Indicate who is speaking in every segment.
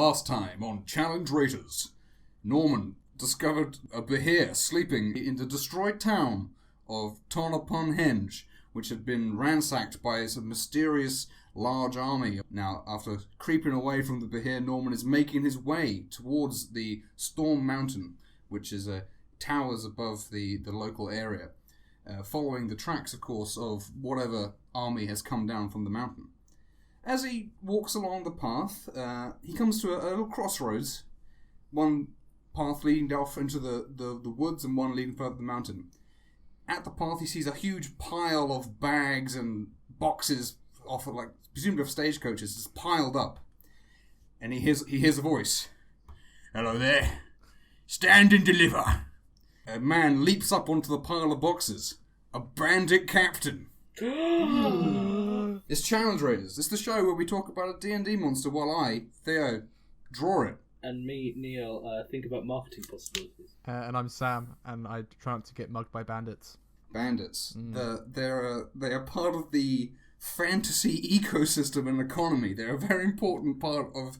Speaker 1: Last time on Challenge Raiders, Norman discovered a Behir sleeping in the destroyed town of Tonopun-Henge, which had been ransacked by some mysterious large army. Now, after creeping away from the Behir, Norman is making his way towards the Storm Mountain, which is towers above the local area, following the tracks, of course, of whatever army has come down from the mountain. As he walks along the path, he comes to a little crossroads, one path leading off into the woods and one leading further up the mountain. At the path, he sees a huge pile of bags and boxes off of, presumably of stagecoaches, just piled up. And he hears a voice. "Hello there. Stand and deliver." A man leaps up onto the pile of boxes. A bandit captain. It's Challenge Raiders. It's the show where we talk about a D&D monster while I, Theo, draw it.
Speaker 2: And me, Neil, think about marketing possibilities.
Speaker 3: And I'm Sam, and I try not to get mugged by bandits.
Speaker 1: Bandits. They are part of the fantasy ecosystem and economy. They're a very important part of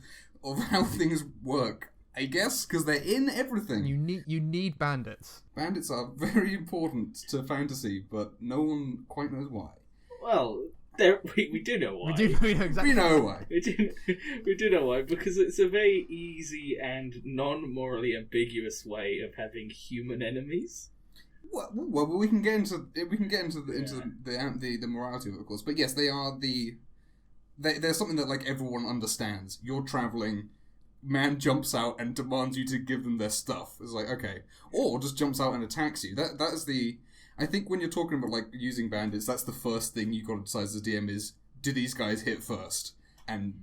Speaker 1: how things work, I guess, because they're in everything.
Speaker 3: You need bandits.
Speaker 1: Bandits are very important to fantasy, but no one quite knows why.
Speaker 2: Well, we do know why.
Speaker 3: We know exactly.
Speaker 1: We know why.
Speaker 2: We do know why, because it's a very easy and non-morally ambiguous way of having human enemies.
Speaker 1: Well, we can get into the morality of it, of course. But yes, they are there's something that everyone understands. You're traveling, man jumps out and demands you to give them their stuff. It's like, okay, or just jumps out and attacks you. That is the. I think when you're talking about using bandits, that's the first thing you've got to decide as a DM is, do these guys hit first,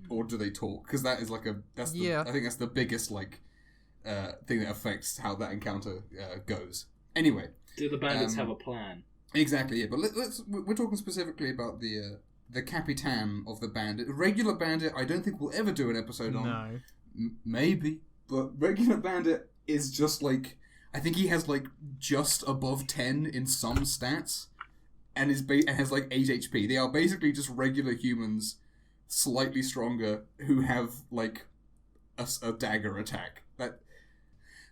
Speaker 1: or do they talk? Because that is I think that's the biggest thing that affects how that encounter goes. Anyway,
Speaker 2: do the bandits have a plan?
Speaker 1: Exactly, yeah. But we're talking specifically about the Capitan of the bandit. Regular bandit, I don't think we'll ever do an episode on.
Speaker 3: No,
Speaker 1: maybe, but regular bandit is just I think he has just above 10 in some stats, and has 8 HP. They are basically just regular humans, slightly stronger, who have a dagger attack. But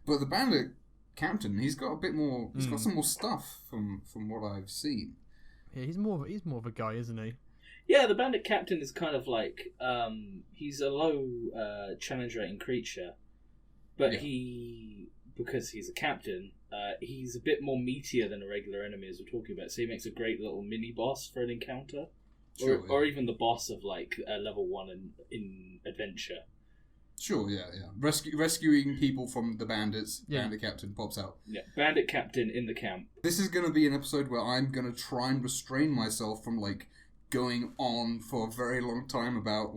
Speaker 1: the bandit captain, he's got a bit more. He's got some more stuff from what I've seen.
Speaker 3: Yeah, he's more of a guy, isn't he?
Speaker 2: Yeah, the bandit captain is kind of he's a low challenge rating creature, but because he's a captain, he's a bit more meatier than a regular enemy, as we're talking about. So he makes a great little mini boss for an encounter, or even the boss of a level 1 in adventure.
Speaker 1: Sure, yeah. Rescuing people from the bandits. Yeah. Bandit captain pops out. Yeah,
Speaker 2: bandit captain in the camp.
Speaker 1: This is going to be an episode where I'm going to try and restrain myself from going on for a very long time about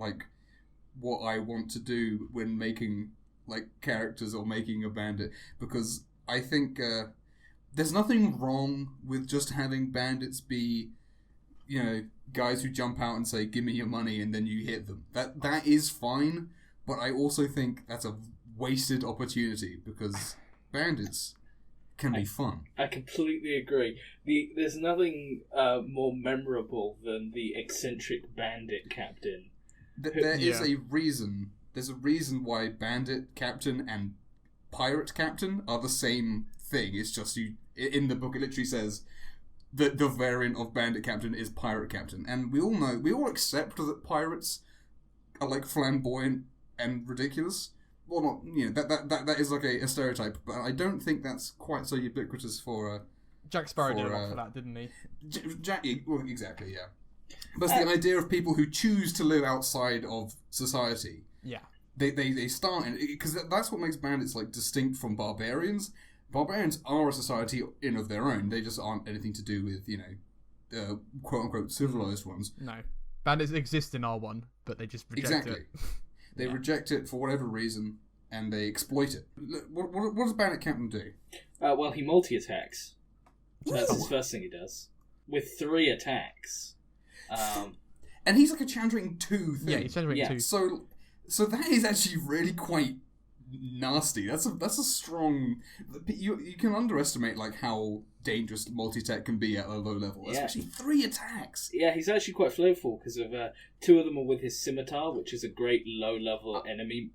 Speaker 1: what I want to do when making characters or making a bandit, because I think there's nothing wrong with just having bandits be, guys who jump out and say, "Give me your money," and then you hit them. That is fine, but I also think that's a wasted opportunity, because bandits can be fun.
Speaker 2: I completely agree. There's nothing more memorable than the eccentric bandit captain.
Speaker 1: There is a reason. There's a reason why bandit captain and pirate captain are the same thing. It's just in the book it literally says that the variant of bandit captain is pirate captain. And we all accept that pirates are flamboyant and ridiculous. Well, not, that is a stereotype, but I don't think that's quite so ubiquitous for
Speaker 3: Jack Sparrow did a lot for that, didn't he?
Speaker 1: Well, exactly, yeah. But it's the idea of people who choose to live outside of society.
Speaker 3: Yeah.
Speaker 1: They start in, because that's what makes bandits distinct from barbarians. Barbarians are a society in of their own. They just aren't anything to do with quote unquote civilized ones.
Speaker 3: No, bandits exist in R1, but they just reject it.
Speaker 1: They reject it for whatever reason, and they exploit it. What does bandit captain do?
Speaker 2: Well, he multi-attacks. That's his first thing he does with 3 attacks.
Speaker 1: And he's a Chandring 2 thing.
Speaker 3: Yeah, he's Chandring 2.
Speaker 1: So that is actually really quite nasty. That's a strong. You can underestimate like how dangerous multi-attack can be at a low level, especially 3 attacks.
Speaker 2: Yeah, he's actually quite flavorful because of 2 of them are with his scimitar, which is a great low-level enemy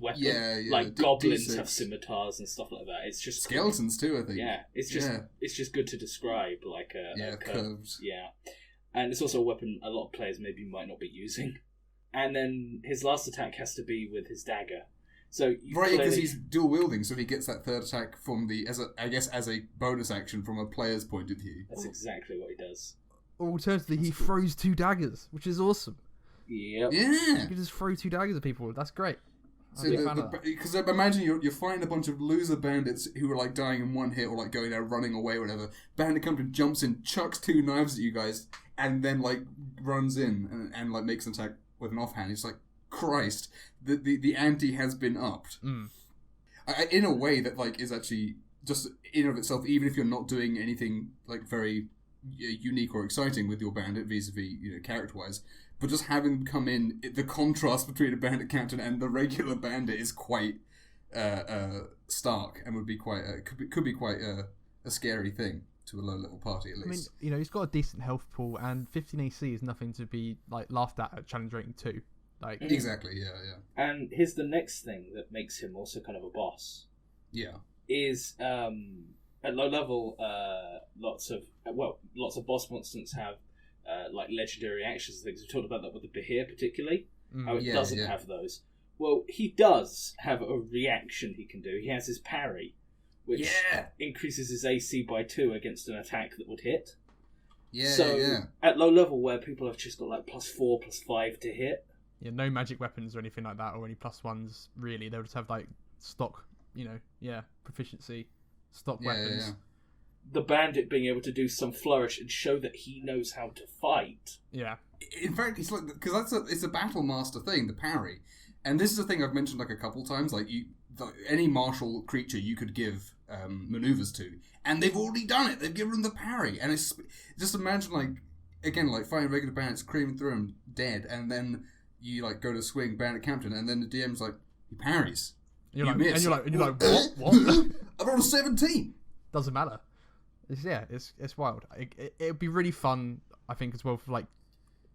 Speaker 2: weapon.
Speaker 1: Yeah.
Speaker 2: Like goblins have scimitars and stuff like that. It's just
Speaker 1: skeletons too, I think.
Speaker 2: Yeah, it's just good to describe, like a
Speaker 1: curves.
Speaker 2: Yeah, and it's also a weapon a lot of players maybe might not be using. And then his last attack has to be with his dagger. So
Speaker 1: because he's dual wielding, so he gets that third attack from as a bonus action from a player's point of view.
Speaker 2: That's exactly what he does.
Speaker 3: Alternatively, he throws 2 daggers, which is awesome.
Speaker 2: Yep.
Speaker 1: Yeah.
Speaker 3: You can just throw 2 daggers at people. That's great.
Speaker 1: Because imagine you're fighting a bunch of loser bandits who are like dying in 1 hit or like going out running away or whatever. Bandit comes and jumps in, chucks 2 knives at you guys, and then like runs in and like makes an attack with an offhand. It's like, Christ, the ante has been upped. In a way that like is actually just in and of itself, even if you're not doing anything like very unique or exciting with your bandit vis-a-vis character wise, but just having them come in, the contrast between a bandit captain and the regular bandit is quite stark and would be quite could be quite a scary thing to a low level party at least.
Speaker 3: I mean, he's got a decent health pool, and 15 AC is nothing to be like laughed at challenge rating 2. Like
Speaker 1: exactly, yeah.
Speaker 2: And here's the next thing that makes him also kind of a boss.
Speaker 1: Yeah,
Speaker 2: is at low level, lots of boss monsters have like legendary actions and things. We talked about that with the Behir particularly. How it doesn't have those. Well, he does have a reaction he can do. He has his parry, which increases his AC by 2 against an attack that would hit. At low level, where people have just got like +4, +5 to hit.
Speaker 3: Yeah, no magic weapons or anything like that, or any +1s, really. They'll just have, like, stock, proficiency, stock weapons. Yeah.
Speaker 2: The bandit being able to do some flourish and show that he knows how to fight.
Speaker 3: Yeah.
Speaker 1: In fact, it's like, because it's a battle master thing, the parry. And this is a thing I've mentioned, like, a couple times. Like, any martial creature you could give maneuvers to, and they've already done it. They've given them the parry. And it's just imagine, like, again, like, fighting regular bandits, screaming through them, dead, and then you like go to swing bandit captain, and then the DM's like, he parries.
Speaker 3: You're like, what?
Speaker 1: I rolled a 17.
Speaker 3: Doesn't matter. It's wild. It'd be really fun, I think, as well. For like,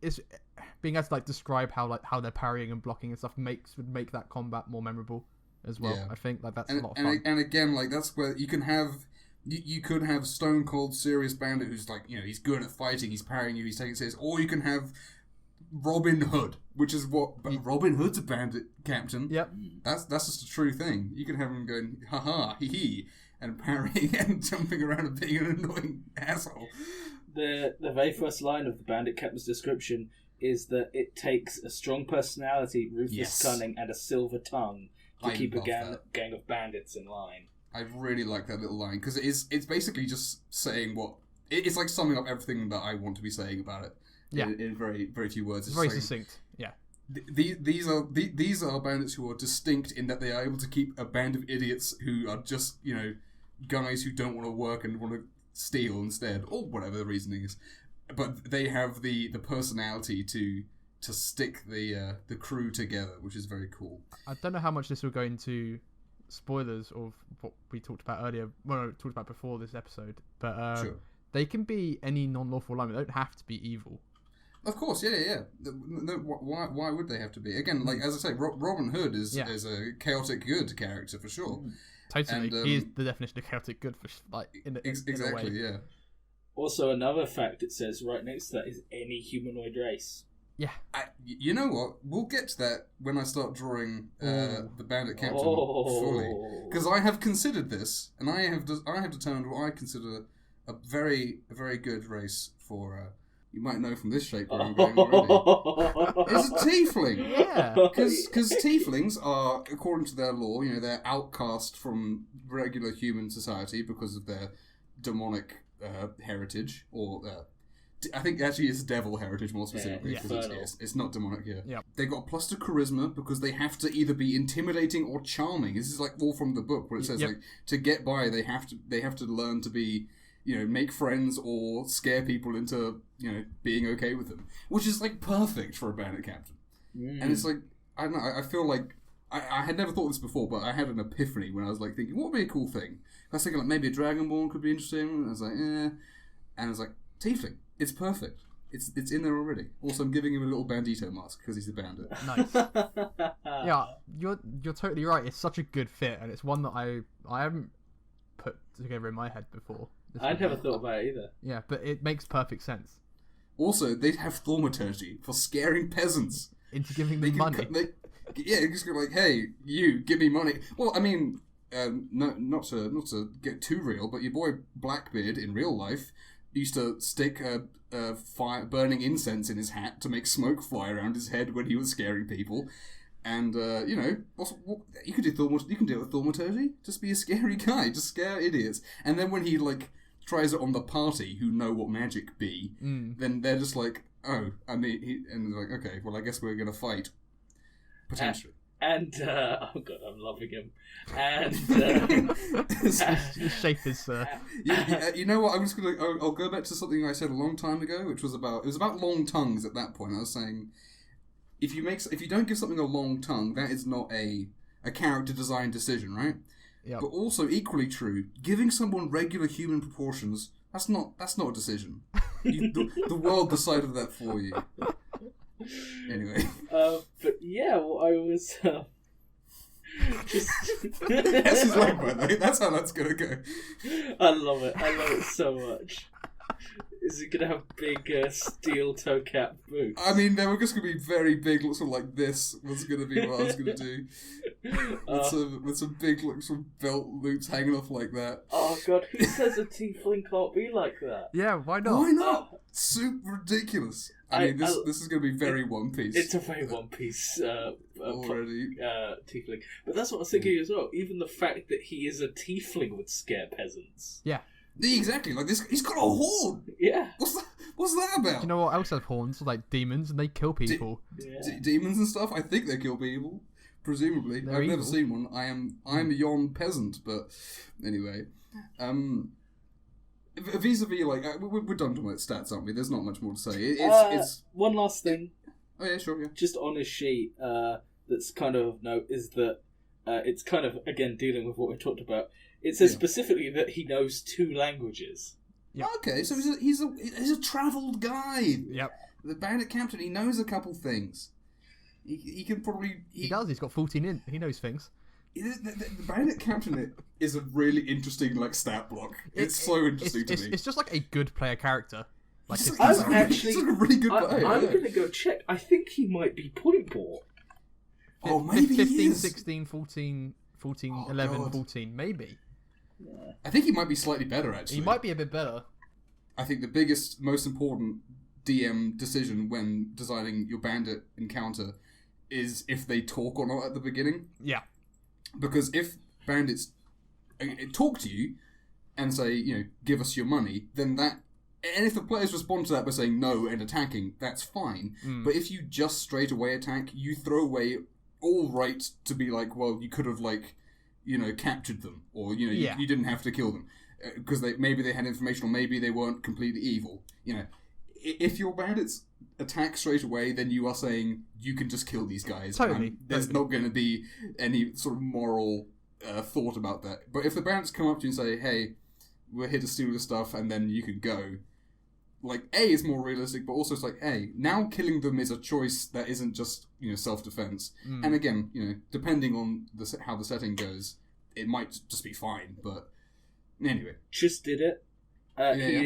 Speaker 3: it's being able to like describe how they're parrying and blocking and stuff would make that combat more memorable as well. Yeah. I think like that's a lot of fun.
Speaker 1: And again, like that's where you can have. You could have stone cold serious bandit who's like he's good at fighting, he's parrying you, he's taking it serious, or you can have Robin Hood, which is Robin Hood's a bandit captain.
Speaker 3: Yep.
Speaker 1: That's just a true thing. You can have him going, ha hee hee, and parrying and jumping around and being an annoying asshole.
Speaker 2: The very first line of the bandit captain's description is that it takes a strong personality, ruthless cunning, and a silver tongue to keep a gang of bandits in line.
Speaker 1: I really like that little line, because it's basically just saying it's like summing up everything that I want to be saying about it.
Speaker 3: Yeah.
Speaker 1: In very, very few words.
Speaker 3: It's very succinct. Yeah.
Speaker 1: These are bandits who are distinct in that they are able to keep a band of idiots who are just guys who don't want to work and want to steal instead, or whatever the reasoning is. But they have the personality to stick the crew together, which is very cool.
Speaker 3: I don't know how much this will go into spoilers of what we talked about earlier. Well, no, talked about before this episode, but
Speaker 1: sure.
Speaker 3: They can be any non-lawful alignment. They don't have to be evil.
Speaker 1: Of course, yeah. Why would they have to be? Again, like as I say, Robin Hood is a chaotic good character for sure.
Speaker 3: Totally, and, he is the definition of chaotic good for
Speaker 1: exactly,
Speaker 3: in a way.
Speaker 1: Yeah.
Speaker 2: Also, another fact it says right next to that is any humanoid race.
Speaker 3: Yeah.
Speaker 1: You know what? We'll get to that when I start drawing the bandit captain fully, because I have considered this, and I have determined what I consider a very good race for. You might know from this shape where I'm going already. It's a tiefling.
Speaker 3: Yeah.
Speaker 1: Because tieflings are, according to their law, they're outcast from regular human society because of their demonic heritage, or I think actually it's devil heritage more specifically, because it's not demonic here.
Speaker 3: Yeah.
Speaker 1: They got a plus to charisma because they have to either be intimidating or charming. This is like all from the book where it says like to get by they have to learn to be make friends or scare people into being okay with them, which is like perfect for a bandit captain. And it's like I don't know, I feel like I had never thought of this before, but I had an epiphany when I was like thinking, what would be a cool thing? I was thinking like maybe a Dragonborn could be interesting. And I was like, and I was like, Tiefling, it's perfect. It's in there already. Also, I'm giving him a little Bandito mask because he's a bandit.
Speaker 3: Nice. Yeah, you're totally right. It's such a good fit, and it's one that I haven't put together in my head before.
Speaker 2: I'd never thought about it either.
Speaker 3: Yeah, but it makes perfect sense.
Speaker 1: Also, they have thaumaturgy for scaring peasants.
Speaker 3: Into giving them money.
Speaker 1: You just go like, hey, you, give me money. Well, I mean, not to get too real, but your boy Blackbeard in real life used to stick fire burning incense in his hat to make smoke fly around his head when he was scaring people. And you know, you can do it with thaumaturgy. Just be a scary guy, just scare idiots. And then when he like tries it on the party who know what magic be, then they're just like, oh, I mean, and they're like, okay, well, I guess we're gonna fight potentially.
Speaker 2: And oh god, I'm loving him. And
Speaker 3: shape is.
Speaker 1: You know what? I'll go back to something I said a long time ago, which was about long tongues. At that point, I was saying, if you don't give something a long tongue, that is not a character design decision, right?
Speaker 3: Yep.
Speaker 1: But also equally true, giving someone regular human proportions, that's not a decision. The world decided that for you. Anyway.
Speaker 2: But yeah, well, I was just.
Speaker 1: That's his leg, by the way. That's how that's gonna go.
Speaker 2: I love it so much. Is it gonna have big steel toe cap boots?
Speaker 1: I mean, they were just gonna be very big, sort of like this was gonna be what I was gonna do. With some big, some belt loops hanging off like that.
Speaker 2: Oh god, who says a tiefling can't be like that?
Speaker 3: Yeah, why not?
Speaker 1: Why not? Super ridiculous. I mean, this is gonna be very One Piece.
Speaker 2: It's a very One Piece
Speaker 1: already.
Speaker 2: Tiefling. But that's what I was thinking as well. Even the fact that he is a tiefling would scare peasants.
Speaker 3: Yeah.
Speaker 1: Exactly, like this. He's got a horn.
Speaker 2: Yeah.
Speaker 1: What's that about?
Speaker 3: Do you know what else has horns? Like demons, and they kill people.
Speaker 1: Demons and stuff. I think they kill people. Presumably,
Speaker 3: They're
Speaker 1: I've
Speaker 3: evil.
Speaker 1: never seen one. I'm a yon peasant, but anyway. Vis-a-vis, like we're done talking about stats, aren't we? There's not much more to say. It's
Speaker 2: one last thing.
Speaker 1: Oh yeah, sure, yeah.
Speaker 2: Just on his sheet, that's kind of note is that it's kind of again dealing with what we talked about. It says specifically that he knows 2 languages.
Speaker 3: Yep.
Speaker 1: Okay, so he's a travelled guy.
Speaker 3: Yep.
Speaker 1: The bandit captain, he knows a couple things. He can probably...
Speaker 3: He does, he's got 14 in. He knows things.
Speaker 1: The bandit captain is a really interesting like stat block. It's so interesting to me.
Speaker 3: It's just like a good player character. Like
Speaker 1: he's
Speaker 2: actually
Speaker 1: like a really good player.
Speaker 2: I'm going to go check. I think he might be point bought.
Speaker 1: Oh, maybe
Speaker 3: 15,
Speaker 1: he is.
Speaker 3: 16, 14, 11,
Speaker 1: God.
Speaker 3: 14, maybe.
Speaker 2: Yeah.
Speaker 1: I think he might be slightly better, actually.
Speaker 3: He might be a bit better.
Speaker 1: I think the biggest, most important DM decision when designing your bandit encounter is if they talk or not at the beginning.
Speaker 3: Yeah.
Speaker 1: Because if bandits talk to you and say, you know, give us your money, then that... And if the players respond to that by saying no and attacking, that's fine. But if you just straight away attack, you throw away all right to be like, well, you could have, like, you know, captured them. Or, you know, you didn't have to kill them. Because maybe they had information or maybe they weren't completely evil. You know, if your bandits attack straight away, then you are saying you can just kill these guys.
Speaker 3: Totally.
Speaker 1: There's not going to be any sort of moral thought about that. But if the bandits come up to you and say, hey, we're here to steal this stuff and then you can go... Like, A, is more realistic, but also it's like, hey, now killing them is a choice that isn't just, you know, self-defense. And again, you know, depending on how the setting goes, it might just be fine, but anyway.
Speaker 2: Just did it.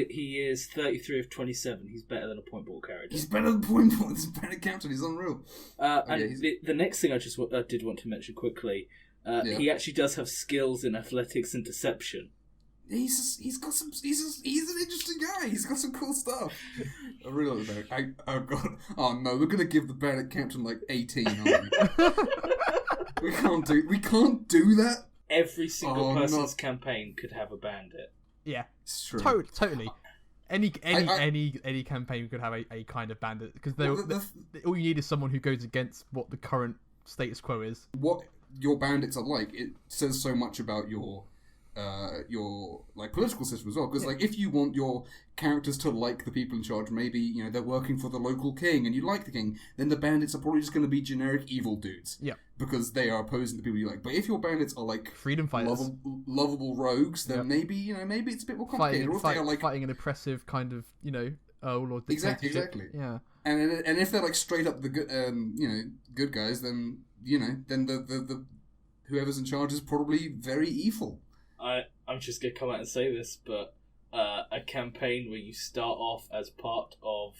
Speaker 2: He is 33 of 27. He's better than a point ball character.
Speaker 1: He's better than point ball. This bandit captain. He's unreal.
Speaker 2: The next thing I just did want to mention quickly, he actually does have skills in athletics and deception.
Speaker 1: He's an interesting guy. He's got some cool stuff. I really like that. Oh god. Oh no, we're gonna give the bandit captain like 18, aren't we? We can't do that.
Speaker 2: Every single person's campaign could have a bandit.
Speaker 3: Yeah,
Speaker 1: it's true.
Speaker 3: Totally. Any campaign could have a kind of bandit because all you need is someone who goes against what the current status quo is.
Speaker 1: What your bandits are like, it says so much about your your like political system as well. Because like if you want your characters to like the people in charge, maybe they're working for the local king and you like the king, then the bandits are probably just going to be generic evil dudes.
Speaker 3: Yeah.
Speaker 1: Because they are opposing the people you like. But if your bandits are like
Speaker 3: freedom fighters,
Speaker 1: lovable rogues, then maybe maybe it's a bit more complicated. Or if they are like
Speaker 3: fighting an oppressive kind of or
Speaker 1: exactly.
Speaker 3: Yeah.
Speaker 1: And if they're like straight up the good good guys, then then the whoever's in charge is probably very evil.
Speaker 2: I'm just gonna come out and say this, but a campaign where you start off as part of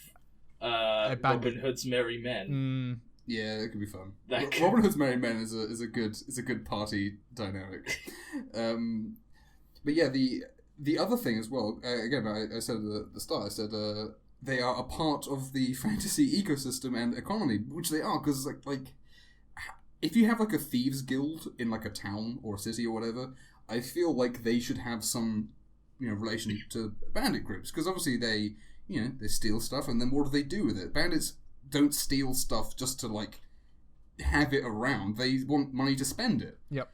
Speaker 2: Robin Hood's Merry Men.
Speaker 1: Yeah, that could be fun. Robin Hood's Merry Men is a good party dynamic. But yeah, the other thing as well. Again, I said at the start. I said they are a part of the fantasy ecosystem and economy, which they are, because like if you have like a thieves guild in like a town or a city or whatever, I feel like they should have some relation to bandit groups, because obviously they they steal stuff, and then what do they do with it? Bandits don't steal stuff just to like have it around. They want money to spend it.
Speaker 3: Yep.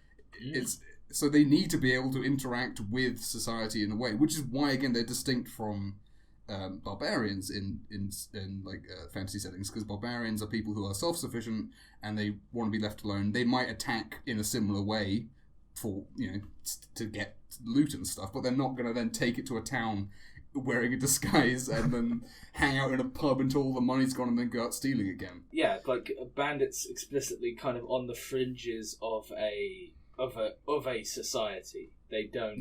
Speaker 1: So they need to be able to interact with society in a way, which is why again they're distinct from barbarians in like fantasy settings, because barbarians are people who are self-sufficient and they want to be left alone. They might attack in a similar way for to get loot and stuff, but they're not going to then take it to a town wearing a disguise and then hang out in a pub until all the money's gone and then go out stealing again.
Speaker 2: Yeah, like bandits explicitly kind of on the fringes of a society. They don't.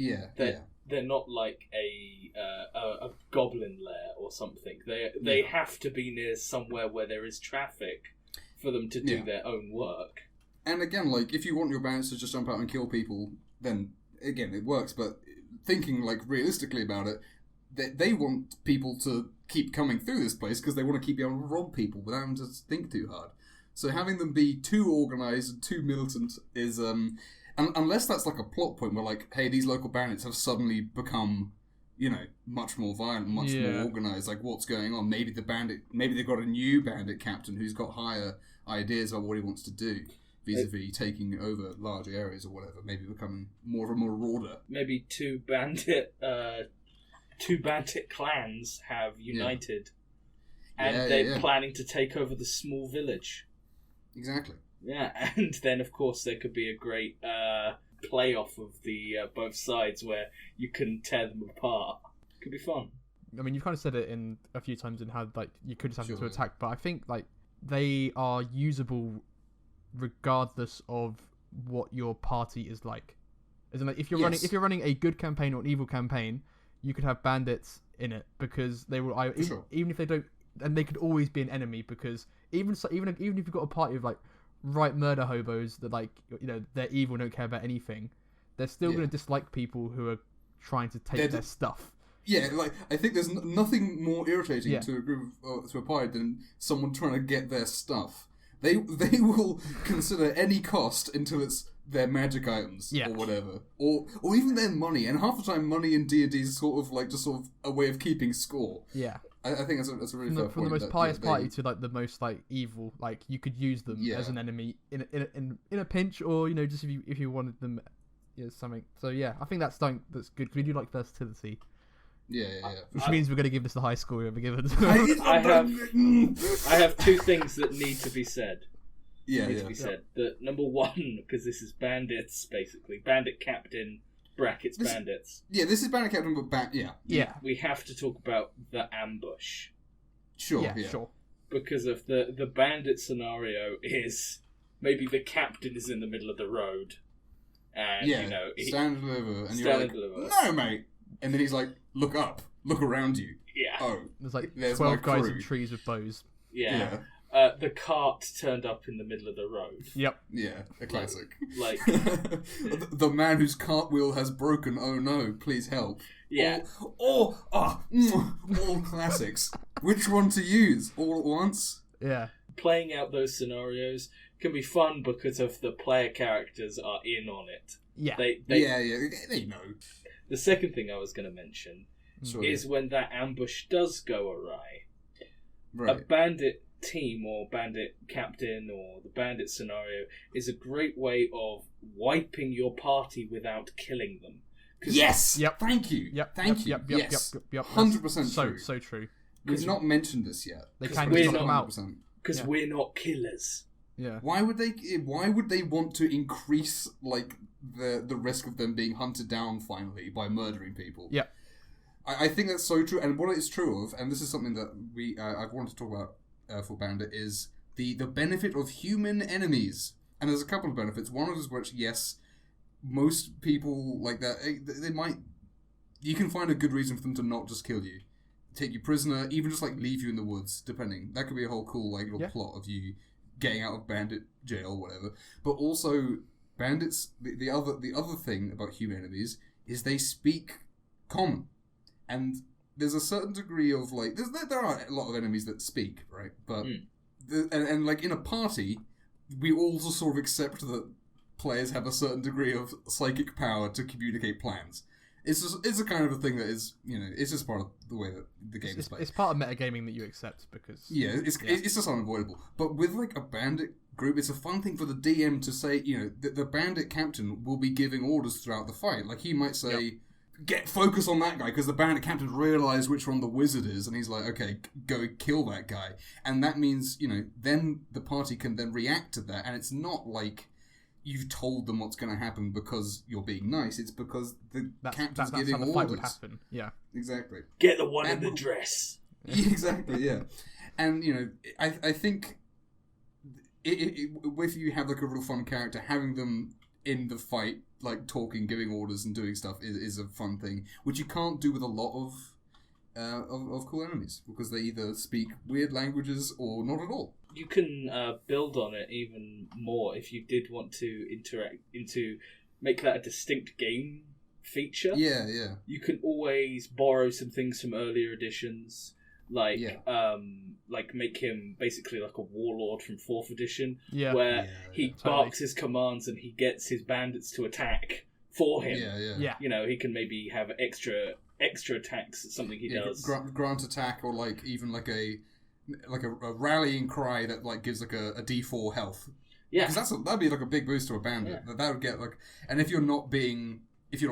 Speaker 2: They're not like a goblin lair or something. They have to be near somewhere where there is traffic for them to do their own work.
Speaker 1: And again, like if you want your bandits to just jump out and kill people, then again it works. But thinking like realistically about it, they want people to keep coming through this place because they want to keep able to rob people without having to think too hard. So having them be too organised and too militant is unless that's like a plot point where like, hey, these local bandits have suddenly become, much more violent, much more organised. Like, what's going on? Maybe they've got a new bandit captain who's got higher ideas about what he wants to do, vis-a-vis taking over large areas or whatever. Maybe becoming more of a marauder.
Speaker 2: Maybe two bandit clans have united, and they're planning to take over the small village.
Speaker 1: Exactly.
Speaker 2: Yeah, and then of course there could be a great playoff of the both sides where you can tear them apart. Could be fun.
Speaker 3: I mean, you've kind of said it in a few times in how like you could just have them to attack, but I think like they are usable regardless of what your party is like. As in, like if you're running a good campaign or an evil campaign, you could have bandits in it because they will even if they don't, and they could always be an enemy, because even if you've got a party of like right murder hobos that like they're evil, don't care about anything, they're still going to dislike people who are trying to take their stuff.
Speaker 1: Yeah, like I think there's nothing more irritating to a group to a party than someone trying to get their stuff. They will consider any cost until it's their magic items or whatever, or even their money. And half the time, money in D&D is sort of a way of keeping score. Yeah. I think that's a really fair point.
Speaker 3: From the most pious party to like the most like evil, like you could use them as an enemy in a pinch, or just if you wanted them, something. So yeah, I think that's good because we do like versatility.
Speaker 1: Yeah.
Speaker 3: Which means we're going to give this the high score we ever given.
Speaker 2: I have two things that need to be said.
Speaker 1: Need to
Speaker 2: be said. The number one, because this is bandits, basically bandit captain. Bandits.
Speaker 1: Yeah, this is Bandit Captain, but
Speaker 2: we have to talk about the ambush.
Speaker 1: Sure.
Speaker 2: Because of the bandit scenario is maybe the captain is in the middle of the road, and
Speaker 1: stand and deliver, and you're like, no, mate, and then he's like, look up, look around you.
Speaker 2: Yeah.
Speaker 1: Oh,
Speaker 3: there's like 12 guys in trees with bows.
Speaker 2: Yeah. The cart turned up in the middle of the road.
Speaker 3: Yep.
Speaker 1: Yeah, a classic.
Speaker 2: Like
Speaker 1: the man whose cartwheel has broken. Oh no! Please help.
Speaker 2: Yeah.
Speaker 1: All classics. Which one to use? All at once?
Speaker 3: Yeah.
Speaker 2: Playing out those scenarios can be fun because of the player characters are in on it.
Speaker 3: Yeah.
Speaker 1: They know.
Speaker 2: The second thing I was going to mention is when that ambush does go awry.
Speaker 1: Right.
Speaker 2: A bandit team or bandit captain or the bandit scenario is a great way of wiping your party without killing them,
Speaker 1: Yes.
Speaker 3: Yep.
Speaker 1: Thank you.
Speaker 3: Yep.
Speaker 1: Thank you.
Speaker 3: Yep.
Speaker 1: Yes.
Speaker 3: Yep.
Speaker 1: 100% true.
Speaker 3: So true.
Speaker 1: We've not mentioned this yet.
Speaker 3: They
Speaker 2: 'Cause
Speaker 3: can
Speaker 2: we're
Speaker 3: just knock
Speaker 2: not-
Speaker 3: them out.
Speaker 2: Because we're not killers.
Speaker 3: Yeah.
Speaker 1: Why would they want to increase like the risk of them being hunted down finally by murdering people?
Speaker 3: Yeah.
Speaker 1: I think that's so true, and what it is true of, and this is something that I've wanted to talk about for Bandit, is the benefit of human enemies. And there's a couple of benefits. One of which, yes, most people like that, they might, you can find a good reason for them to not just kill you, take you prisoner, even just like leave you in the woods, depending. That could be a whole cool like little plot of you getting out of bandit jail or whatever. But also, bandits, the other thing about human enemies is they speak common. And there's a certain degree of like, there are a lot of enemies that speak, right? But, and like in a party, we also sort of accept that players have a certain degree of psychic power to communicate plans. It's a kind of a thing that is, it's just part of the way that the game is played.
Speaker 3: It's part of metagaming that you accept because...
Speaker 1: Yeah, it's just unavoidable. But with like a bandit group, it's a fun thing for the DM to say, the bandit captain will be giving orders throughout the fight. Like he might say, get focus on that guy, because the bandit captain realised which one the wizard is, and he's like, okay, go kill that guy. And that means, then the party can then react to that, and it's not like you've told them what's going to happen because you're being nice. It's because the captain's giving
Speaker 3: how the
Speaker 1: orders.
Speaker 3: fight would happen. Yeah,
Speaker 1: exactly.
Speaker 2: Get the one in the dress.
Speaker 1: Exactly. Yeah, and I think if you have like a real fun character, having them in the fight, like talking, giving orders, and doing stuff is a fun thing, which you can't do with a lot of cool enemies because they either speak weird languages or not at all.
Speaker 2: You can build on it even more if you did want to make that a distinct game feature.
Speaker 1: Yeah, yeah.
Speaker 2: You can always borrow some things from earlier editions, like make him basically like a warlord from 4th edition, where he barks his commands and he gets his bandits to attack for him.
Speaker 3: Yeah.
Speaker 2: He can maybe have extra attacks, something he does.
Speaker 1: Grant attack, or like even like a rallying cry that like gives like a D4 health.
Speaker 2: Yeah,
Speaker 1: because that'd be like a big boost to a bandit.
Speaker 2: Yeah.
Speaker 1: That would get like, and if you're not killing, if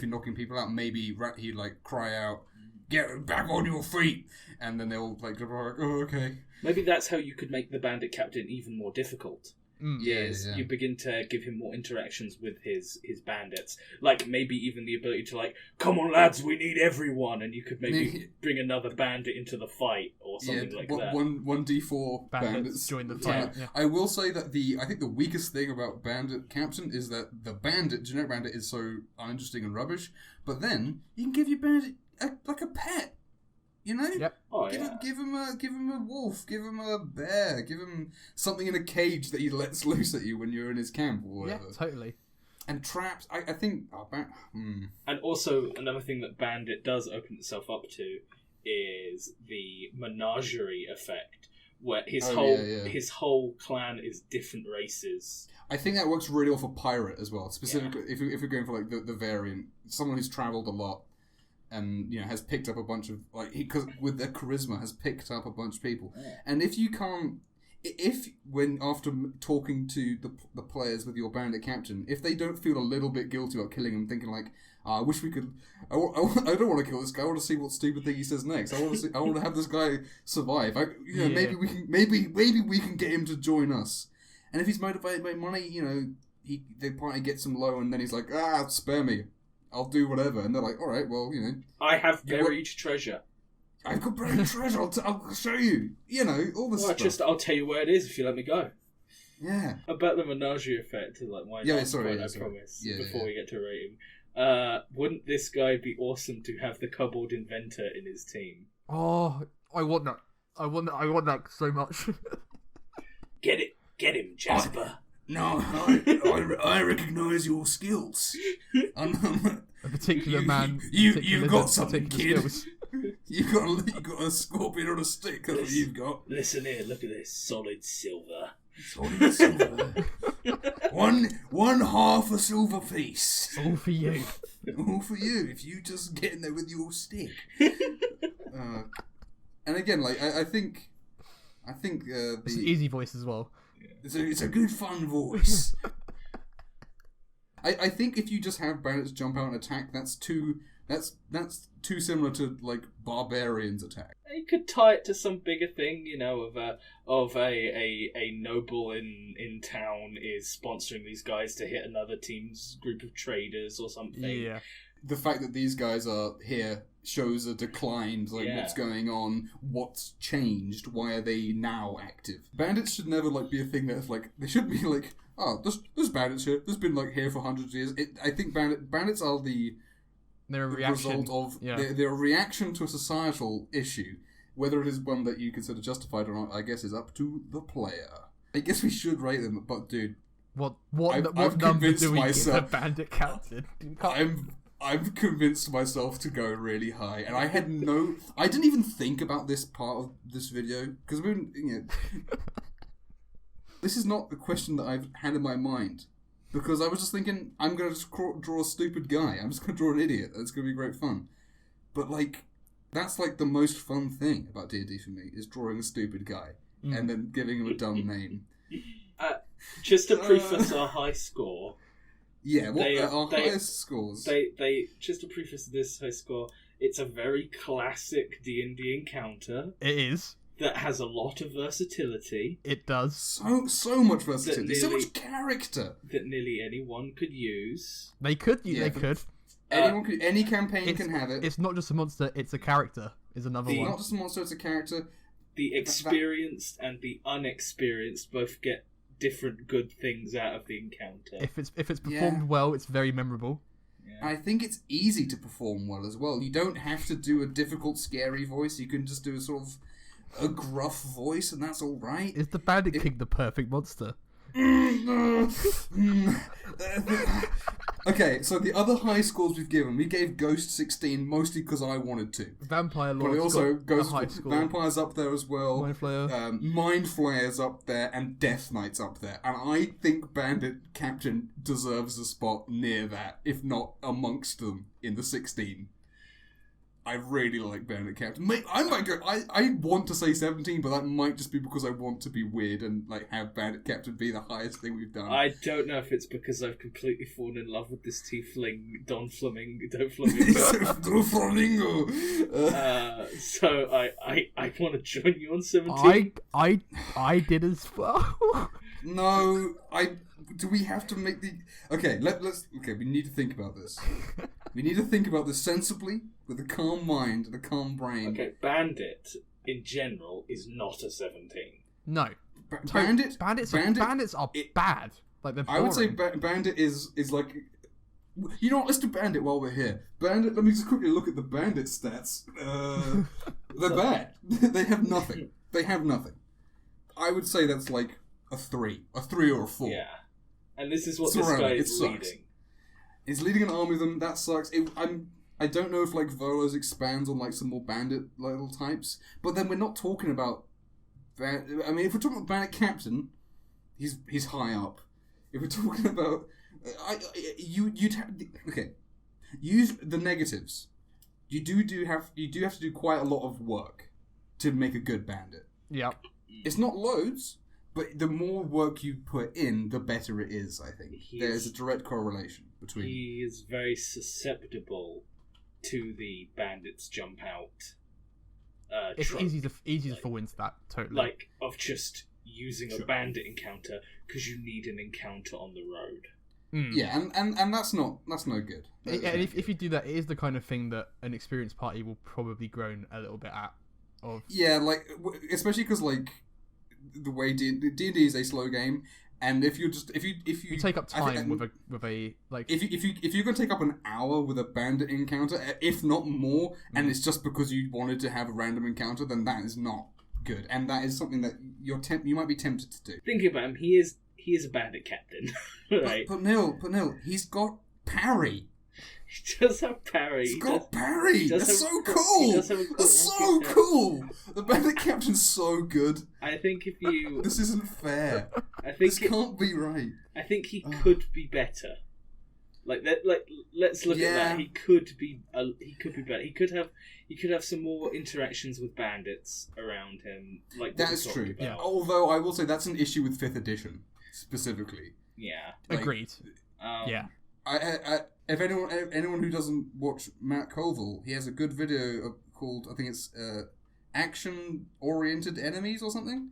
Speaker 1: you're knocking people out, maybe he'd like cry out, "Get back on your feet," and then they'll like, "Oh, okay."
Speaker 2: Maybe that's how you could make the bandit captain even more difficult.
Speaker 1: Yeah.
Speaker 2: You begin to give him more interactions with his bandits, like maybe even the ability to like, "Come on, lads, we need everyone," and you could maybe bring another bandit into the fight or something like that.
Speaker 1: One D4 bandits
Speaker 3: join the fight. Yeah.
Speaker 1: I will say that I think the weakest thing about bandit captain is that the generic bandit is so uninteresting and rubbish. But then you can give your bandit like a pet.
Speaker 3: Yep.
Speaker 2: Oh,
Speaker 1: Give him a wolf, give him a bear, give him something in a cage that he lets loose at you when you're in his camp or whatever.
Speaker 3: Yeah, totally.
Speaker 1: And traps, I think...
Speaker 2: And also, another thing that Bandit does open itself up to is the menagerie effect, where his whole clan is different races.
Speaker 1: I think that works really well for pirate as well, specifically if you're going for like the variant, someone who's travelled a lot and has picked up a bunch of because with their charisma has picked up a bunch of people. And if you can't, when after talking to the players with your bandit captain, if they don't feel a little bit guilty about killing him, thinking like, I wish we could, I don't want to kill this guy, I want to see what stupid thing he says next, I want to have this guy survive, maybe we can get him to join us. And if he's motivated by money, the party gets him low, and then he's like, spare me, I'll do whatever. And they're like, all right, well,
Speaker 2: I have buried treasure.
Speaker 1: I've got buried treasure. I'll show you. All this stuff.
Speaker 2: I'll tell you where it is if you let me go.
Speaker 1: Yeah.
Speaker 2: About the menagerie effect, like my last point, I promise. Before we get to rating, wouldn't this guy be awesome to have the cupboard inventor in his team?
Speaker 3: Oh, I want that. I want that so much.
Speaker 2: Get him, Jasper.
Speaker 1: No, I recognise your skills.
Speaker 3: A particular man.
Speaker 1: You've got something, kid.
Speaker 3: Skills.
Speaker 1: You've got a scorpion on a stick. That's what you've got.
Speaker 2: Listen here, look at this solid silver.
Speaker 1: Solid silver. one half a silver piece.
Speaker 3: All for you.
Speaker 1: All for you. If you just get in there with your stick. And again, like I think
Speaker 3: it's an easy voice as well.
Speaker 1: It's a good fun voice. I think if you just have bandits jump out and attack, that's too similar to like barbarians attack.
Speaker 2: You could tie it to some bigger thing, of a noble in town is sponsoring these guys to hit another team's group of traders or something.
Speaker 3: Yeah.
Speaker 1: The fact that these guys are here shows a decline, like what's going on, what's changed, why are they now active? Bandits should never like be a thing that's like, they shouldn't be like, oh, there's bandits here, there's been like here for hundreds of years. I think bandits are
Speaker 3: they're a reaction.
Speaker 1: Result of they're a reaction to a societal issue. Whether it is one that you consider justified or not, I guess is up to the player. I guess we should rate them, but dude,
Speaker 3: what number do we give a bandit captain?
Speaker 1: I've convinced myself to go really high, and I didn't even think about this part of this video because this is not the question that I've had in my mind, because I was just thinking I'm going to just draw a stupid guy. I'm just going to draw an idiot. That's going to be great fun. But like, that's like the most fun thing about D&D for me is drawing a stupid guy and then giving him a dumb name.
Speaker 2: Just to preface our high score.
Speaker 1: Yeah, our highest scores.
Speaker 2: They just to preface this high score, it's a very classic D&D encounter.
Speaker 3: It is.
Speaker 2: That has a lot of versatility.
Speaker 3: It does.
Speaker 1: So much versatility, so much character
Speaker 2: that nearly anyone could use.
Speaker 3: They could. They could.
Speaker 1: Anyone could. Any campaign can have it.
Speaker 3: It's not just a monster; it's a character. Is another one.
Speaker 1: Not just a monster; it's a character.
Speaker 2: The experienced and the unexperienced both get different good things out of the encounter.
Speaker 3: If it's performed well, it's very memorable.
Speaker 1: Yeah. I think it's easy to perform well as well. You don't have to do a difficult, scary voice. You can just do a sort of a gruff voice, and that's all right.
Speaker 3: Is the Bandit King the perfect monster?
Speaker 1: Okay, so the other high scores we gave Ghost 16 mostly because I wanted to.
Speaker 3: Vampire Lord,
Speaker 1: but also Ghost
Speaker 3: high score.
Speaker 1: Vampire's up there as well.
Speaker 3: Mind Flayer.
Speaker 1: Mind Flayer's up there, and Death Knight's up there. And I think Bandit Captain deserves a spot near that, if not amongst them in the 16. I really like Bandit Captain. I might go. I want to say 17, but that might just be because I want to be weird and like have Bandit Captain be the highest thing we've done.
Speaker 2: I don't know if it's because I've completely fallen in love with this tiefling Don Flamingo. So I want to join you on 17.
Speaker 1: I
Speaker 3: did as well.
Speaker 1: No, do we have to make the... Okay, we need to think about this. We need to think about this sensibly, with a calm mind and a calm brain.
Speaker 2: Okay, Bandit, in general, is not a 17.
Speaker 3: No.
Speaker 1: Bandits
Speaker 3: are bad. Like, they're boring.
Speaker 1: I would say Bandit is like... You know what, let's do Bandit while we're here. Bandit, let me just quickly look at the Bandit stats. They're bad. They have nothing. I would say that's like a 3 or a 4.
Speaker 2: Yeah. And this is what this guy is leading.
Speaker 1: He's leading an army of them. That sucks. I don't know if like Volos expands on like some more bandit level types, but then we're not talking about. I mean, if we're talking about Bandit Captain, he's high up. If we're talking about, okay, use the negatives. You do have to do quite a lot of work to make a good bandit.
Speaker 3: Yeah.
Speaker 1: It's not loads. But the more work you put in, the better it is, I think. There's a direct correlation between...
Speaker 2: He is very susceptible to the bandits jump out.
Speaker 3: It's easy to fall into that, totally.
Speaker 2: Like, of just using a bandit encounter, because you need an encounter on the road.
Speaker 3: Mm.
Speaker 1: Yeah, and that's no good.
Speaker 3: And if you do that, it is the kind of thing that an experienced party will probably groan a little bit at.
Speaker 1: Yeah, like, especially because, like, the way D&D is a slow game, and if you
Speaker 3: take up time with a like
Speaker 1: if you're going to take up an hour with a bandit encounter, if not more, and it's just because you wanted to have a random encounter, then that is not good, and that is something that you might be tempted to do.
Speaker 2: Thinking about him, he is a bandit captain, right?
Speaker 1: But Neil, he's got parry.
Speaker 2: He does have parry.
Speaker 1: He's got parry. That's so cool. That's so cool. The bandit captain's so good.
Speaker 2: I think if you...
Speaker 1: This isn't fair. This can't be right.
Speaker 2: I think he could be better. Let's look at that. He could be better. He could have some more interactions with bandits around him. Like
Speaker 1: that is true. Yeah. Although I will say that's an issue with 5th edition specifically.
Speaker 2: Yeah.
Speaker 3: Agreed.
Speaker 2: Yeah.
Speaker 1: If anyone who doesn't watch Matt Colville, he has a good video called, I think it's Action-Oriented Enemies or something,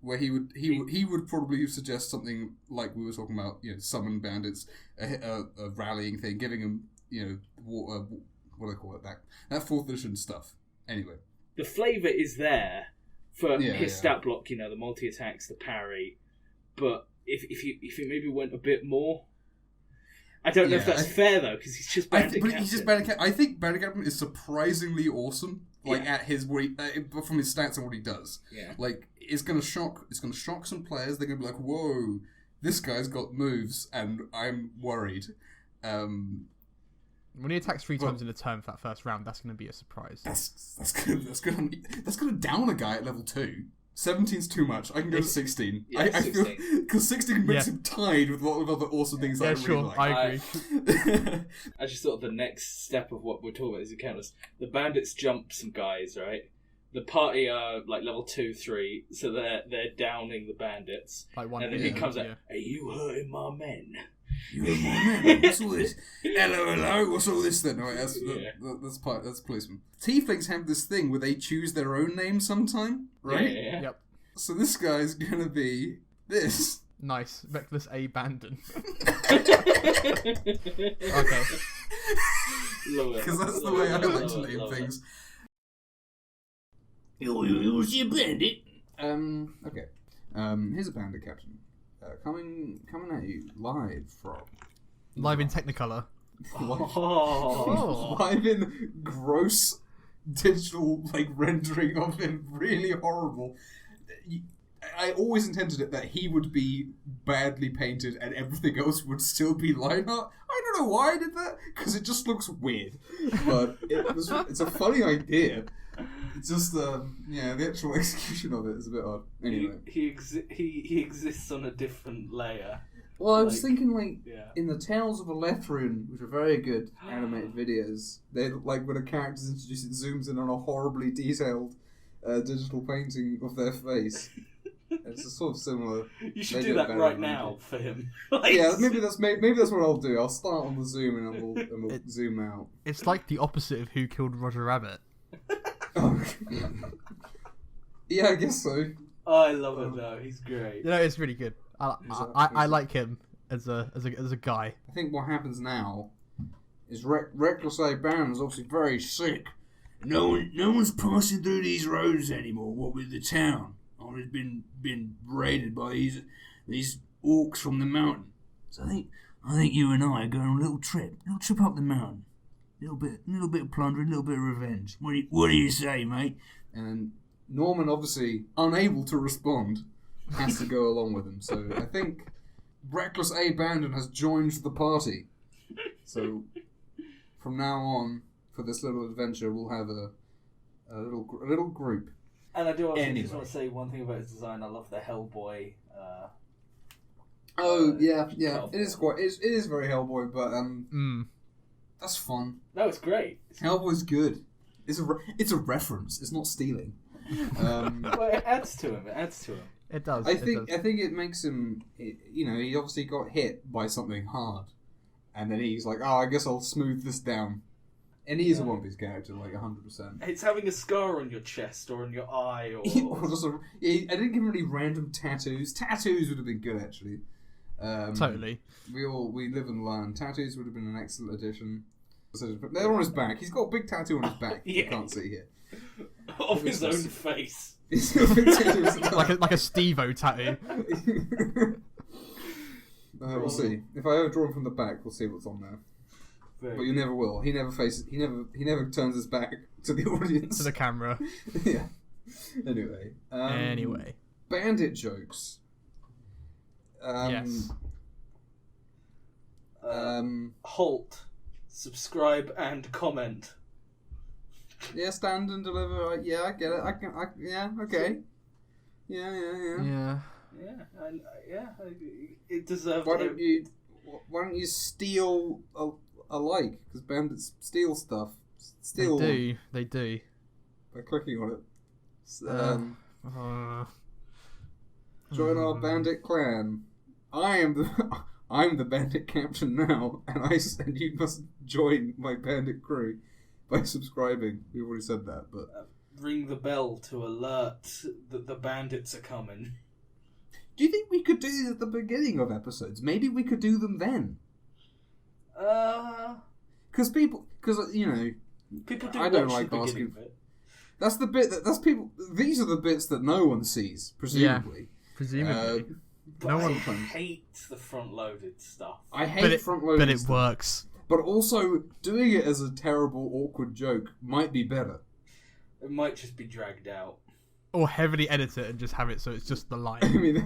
Speaker 1: where he would probably suggest something like we were talking about, summon bandits, a rallying thing, giving them, what do I call it, that 4th edition stuff. Anyway.
Speaker 2: The flavour is there for his stat block, the multi-attacks, the parry, but if you maybe went a bit more... I don't know if that's fair, though, because he's just Bandit Captain. He's just
Speaker 1: Bandit Captain. I think Bandit Captain is surprisingly awesome, at his from his stats and what he does.
Speaker 2: Yeah.
Speaker 1: Like, it's gonna shock some players. They're gonna be like, whoa, this guy's got moves, and I'm worried.
Speaker 3: When he attacks 3 times in a turn for that first round, that's gonna be a surprise.
Speaker 1: That's gonna down a guy at level 2. 17's too much. I can go to 16.
Speaker 2: Yeah,
Speaker 1: I feel because 16 makes him tied with a lot of other awesome things. I really like.
Speaker 3: I agree.
Speaker 2: I just thought the next step of what we're talking about is encounters. The bandits jump some guys, right? The party are like level 2, 3, so they're downing the bandits.
Speaker 3: Like one,
Speaker 2: and then he comes out, "Are you hurting my men?
Speaker 1: You hurting my men? What's all this? Hello, what's all this then?" Right, that's policeman. Tieflings have this thing where they choose their own name sometime, right?
Speaker 2: Yeah.
Speaker 3: Yep.
Speaker 1: So this guy's gonna be this.
Speaker 3: Nice. Reckless A Bandit.
Speaker 2: Okay.
Speaker 1: Because that's the way I like to name things. You'll see a bandit. Okay. Here's a bandit captain. Coming at you live
Speaker 3: in Technicolor.
Speaker 1: Live in gross digital rendering of him, really horrible. I always intended it that he would be badly painted and everything else would still be line art. I don't know why I did that, because it just looks weird. But it's a funny idea. It's just the actual execution of it is a bit odd. Anyway,
Speaker 2: he exists on a different layer.
Speaker 1: Well, I was thinking in the Tales of Elethrune, which are very good animated videos, they when a character's introduced, it zooms in on a horribly detailed digital painting of their face. It's a sort of similar.
Speaker 2: You should do that right now for him.
Speaker 1: Yeah, maybe that's what I'll do. I'll start on the zoom and we'll zoom out.
Speaker 3: It's like the opposite of Who Killed Roger Rabbit.
Speaker 1: Oh. Yeah, I guess so.
Speaker 2: Oh, I love it though. He's great.
Speaker 3: It's really good. I like him as a guy.
Speaker 1: I think what happens now is Reckless A Baron is obviously very sick. No one's passing through these roads anymore. What with the town? It's been raided by these orcs from the mountain. So I think you and I are going on a little trip up the mountain. Little bit of plundering, a little bit of revenge. What do you say, mate? And then Norman, obviously unable to respond, has to go along with him. So I think Reckless A Bandit has joined the party. So from now on, for this little adventure, we'll have a little group.
Speaker 2: And I do also just want to say one thing about his design. I love the Hellboy.
Speaker 1: It is very Hellboy, but that's fun.
Speaker 2: No, it's great.
Speaker 1: Hellboy's good. It's a reference. It's not stealing.
Speaker 2: Well, it adds to him.
Speaker 3: It does.
Speaker 1: I think it makes him. He obviously got hit by something hard, and then he's like, "Oh, I guess I'll smooth this down." And he is a One Piece character, 100%.
Speaker 2: It's having a scar on your chest or on your eye, or
Speaker 1: I didn't give him any random tattoos. Tattoos would have been good, actually.
Speaker 3: Totally.
Speaker 1: We live and learn. Tattoos would have been an excellent addition. They're on his back. He's got a big tattoo on his back. You can't see here.
Speaker 2: Of his own face.
Speaker 3: like a Steve-O tattoo.
Speaker 1: We'll see. If I ever draw him from the back, we'll see what's on there. But you never will. He never turns his back to the audience.
Speaker 3: To the camera.
Speaker 1: Yeah. Anyway. Bandit jokes.
Speaker 3: Yes.
Speaker 2: Halt. Subscribe and comment.
Speaker 1: Yeah, stand and deliver. Yeah, I get it. Okay. Yeah.
Speaker 2: It deserves.
Speaker 1: Why don't you steal alike? Because bandits steal stuff.
Speaker 3: They do.
Speaker 1: By clicking on it. Join our bandit clan. I am I'm the bandit captain now, and you must join my bandit crew by subscribing. We've already said that, but
Speaker 2: ring the bell to alert that the bandits are coming.
Speaker 1: Do you think we could do these at the beginning of episodes? Maybe we could do them then. Because people do. I don't like asking. That's the bit that's people. These are the bits that no one sees, presumably.
Speaker 3: Yeah, presumably.
Speaker 2: No one hates the front-loaded stuff.
Speaker 1: I hate front-loaded
Speaker 3: but it
Speaker 1: stuff.
Speaker 3: works.
Speaker 1: But also, doing it as a terrible, awkward joke might be better.
Speaker 2: It might just be dragged out.
Speaker 3: Or heavily edit it and just have it so it's just the line.
Speaker 1: I mean,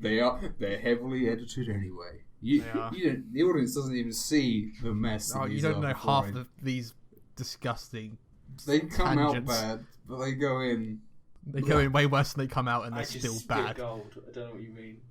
Speaker 1: they're heavily edited anyway. The audience doesn't even see the mess.
Speaker 3: Oh, you don't know half of these disgusting.
Speaker 1: They come
Speaker 3: tangents.
Speaker 1: out bad, but they go in.
Speaker 3: They go in way worse than they come out, and they're
Speaker 2: just
Speaker 3: still
Speaker 2: spit
Speaker 3: bad.
Speaker 2: Gold. I don't know what you mean.